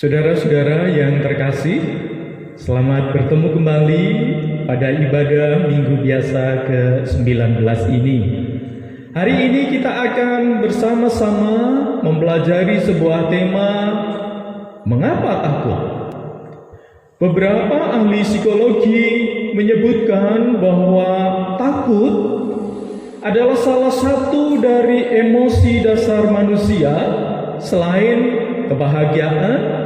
Saudara-saudara yang terkasih, selamat bertemu kembali pada ibadah Minggu Biasa ke-19 ini. Hari ini kita akan bersama-sama mempelajari sebuah tema, mengapa takut? Beberapa ahli psikologi menyebutkan bahwa takut adalah salah satu dari emosi dasar manusia selain kebahagiaan,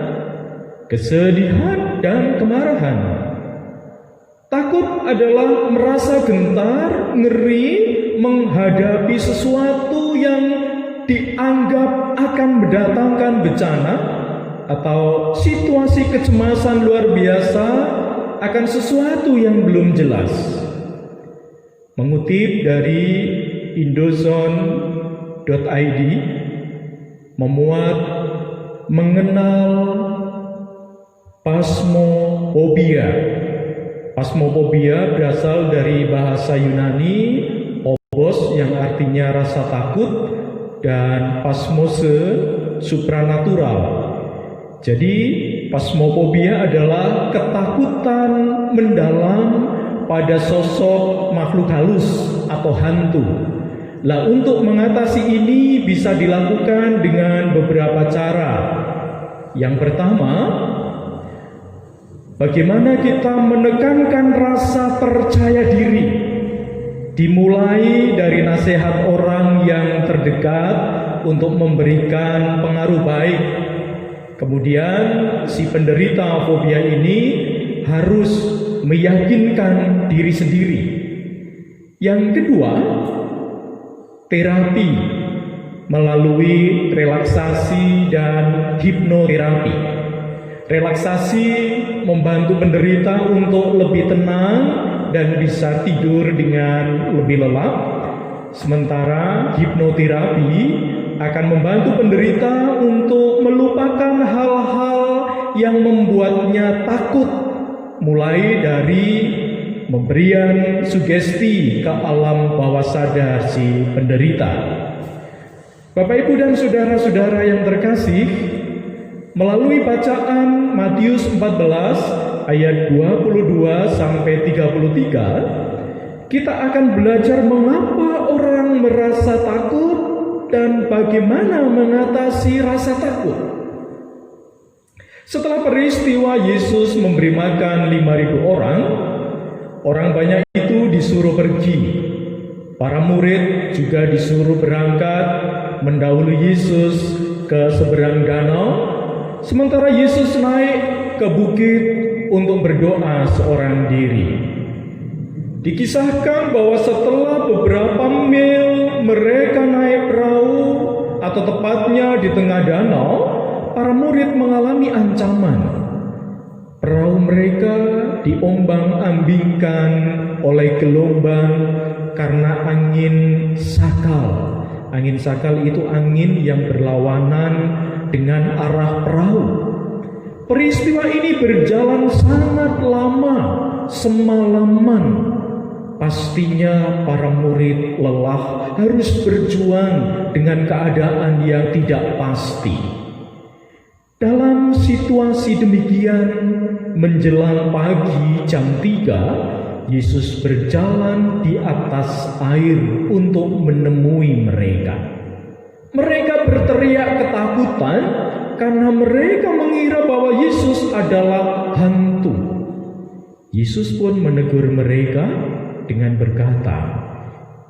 kesedihan, dan kemarahan. Takut adalah merasa gentar, ngeri menghadapi sesuatu yang dianggap akan mendatangkan bencana atau situasi kecemasan luar biasa akan sesuatu yang belum jelas. Mengutip dari indozone.id, memuat mengenal phasmophobia. Phasmophobia berasal dari bahasa Yunani phobos yang artinya rasa takut dan phasmose supranatural. Jadi phasmophobia adalah ketakutan mendalam pada sosok makhluk halus atau hantu. Lah, untuk mengatasi ini bisa dilakukan dengan beberapa cara. Yang pertama, bagaimana kita menekankan rasa percaya diri. Dimulai dari nasihat orang yang terdekat untuk memberikan pengaruh baik. Kemudian si penderita fobia ini harus meyakinkan diri sendiri. Yang kedua, terapi melalui relaksasi dan hipnoterapi. Relaksasi membantu penderita untuk lebih tenang dan bisa tidur dengan lebih lelap. Sementara hipnoterapi akan membantu penderita untuk melupakan hal-hal yang membuatnya takut, mulai dari memberian sugesti ke alam bawah sadar si penderita. Bapak, Ibu, dan saudara-saudara yang terkasih, melalui bacaan Matius 14 ayat 22 sampai 33, kita akan belajar mengapa orang merasa takut dan bagaimana mengatasi rasa takut. Setelah peristiwa Yesus memberi makan 5.000 orang banyak itu disuruh pergi. Para murid juga disuruh berangkat mendahului Yesus ke seberang danau. Sementara Yesus naik ke bukit untuk berdoa seorang diri. Dikisahkan bahwa setelah beberapa mil mereka naik perahu, atau tepatnya di tengah danau, para murid mengalami ancaman. Perahu mereka diombang-ambingkan oleh gelombang karena angin sakal. Angin sakal itu angin yang berlawanan dengan arah perahu. Peristiwa ini berjalan sangat lama, semalaman. Pastinya para murid lelah, harus berjuang dengan keadaan yang tidak pasti. Dalam situasi demikian, menjelang pagi jam 3, Yesus berjalan di atas air untuk menemui mereka. Mereka berteriak ketakutan karena mereka mengira bahwa Yesus adalah hantu. Yesus pun menegur mereka dengan berkata,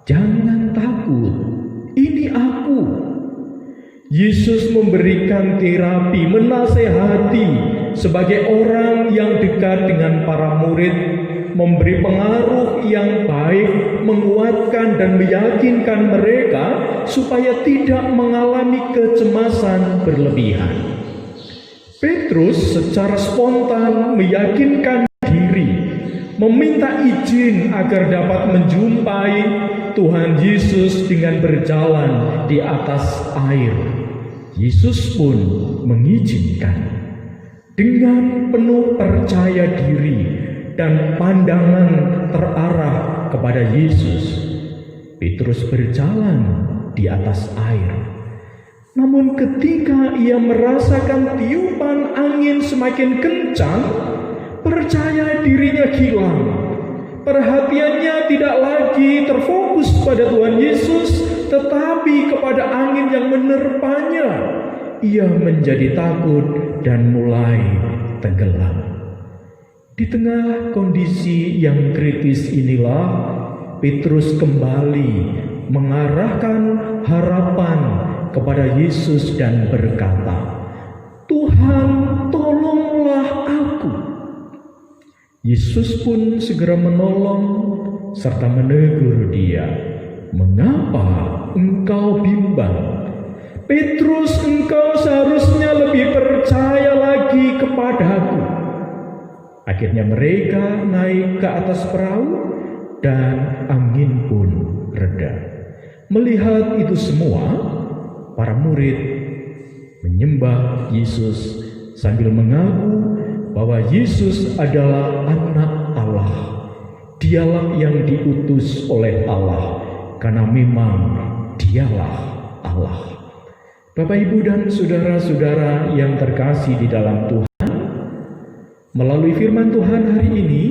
"Jangan takut, ini aku." Yesus memberikan terapi, menasehati sebagai orang yang dekat dengan para murid, memberi pengaruh yang baik, menguatkan dan meyakinkan mereka supaya tidak mengalami kecemasan berlebihan. Petrus secara spontan meyakinkan diri, meminta izin agar dapat menjumpai Tuhan Yesus dengan berjalan di atas air. Yesus pun mengizinkan. Dengan penuh percaya diri dan pandangan terarah kepada Yesus, Petrus berjalan di atas air. Namun ketika ia merasakan tiupan angin semakin kencang, percaya dirinya hilang. Perhatiannya tidak lagi terfokus pada Tuhan Yesus, tetapi kepada angin yang menerpanya. Ia menjadi takut dan mulai tenggelam. Di tengah kondisi yang kritis inilah, Petrus kembali mengarahkan harapan kepada Yesus dan berkata, "Tuhan, tolonglah aku." Yesus pun segera menolong serta menegur dia, "Mengapa engkau bimbang? Petrus, engkau seharusnya lebih percaya lagi kepadaku." Akhirnya mereka naik ke atas perahu dan angin pun reda. Melihat itu semua, para murid menyembah Yesus sambil mengaku bahwa Yesus adalah Anak Allah. Dialah yang diutus oleh Allah, karena memang Dialah Allah. Bapak, Ibu, dan saudara-saudara yang terkasih di dalam Tuhan, melalui firman Tuhan hari ini,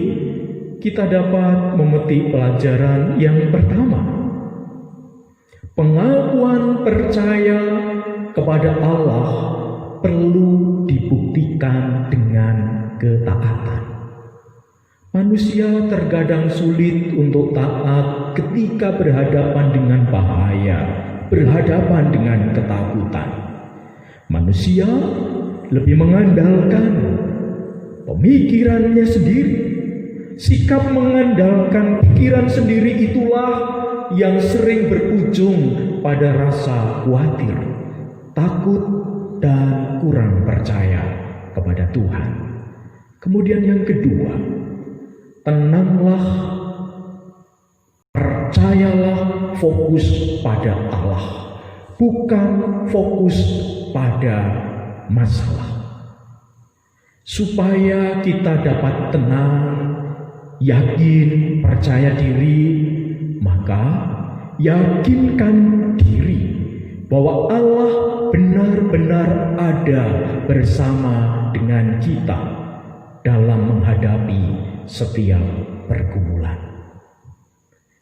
kita dapat memetik pelajaran yang pertama. Pengakuan percaya kepada Allah perlu dibuktikan dengan ketaatan. Manusia terkadang sulit untuk taat ketika berhadapan dengan bahaya, berhadapan dengan ketakutan. Manusia lebih mengandalkan pemikirannya sendiri. Sikap mengandalkan pikiran sendiri itulah yang sering berujung pada rasa khawatir, takut, dan kurang percaya kepada Tuhan. Kemudian yang kedua, tenanglah, percayalah, fokus pada Allah, bukan fokus pada masalah. Supaya kita dapat tenang, yakin, percaya diri, maka yakinkan diri bahwa Allah benar-benar ada bersama dengan kita dalam menghadapi setiap pergumulan.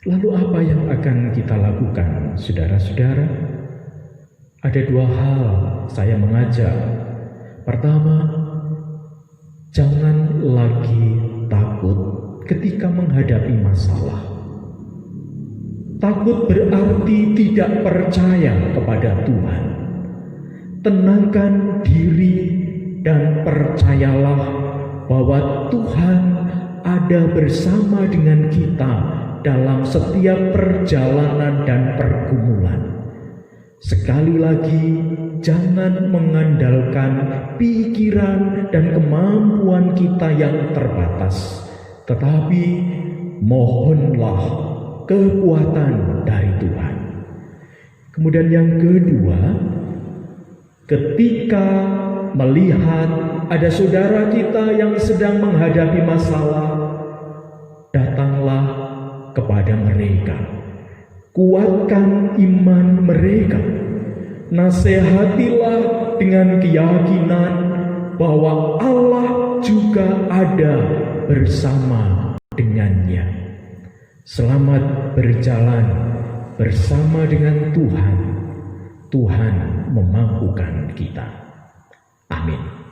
Lalu apa yang akan kita lakukan, saudara-saudara? Ada dua hal saya mengajak. Pertama, jangan lagi takut ketika menghadapi masalah. Takut berarti tidak percaya kepada Tuhan. Tenangkan diri dan percayalah bahwa Tuhan ada bersama dengan kita dalam setiap perjalanan dan pergumulan. Sekali lagi, jangan mengandalkan pikiran dan kemampuan kita yang terbatas, tetapi mohonlah kekuatan dari Tuhan. Kemudian yang kedua, ketika melihat ada saudara kita yang sedang menghadapi masalah, datanglah kepada mereka. Kuatkan iman mereka. Nasihatilah dengan keyakinan bahwa Allah juga ada bersama dengannya. Selamat berjalan bersama dengan Tuhan. Tuhan memampukan kita. Amin.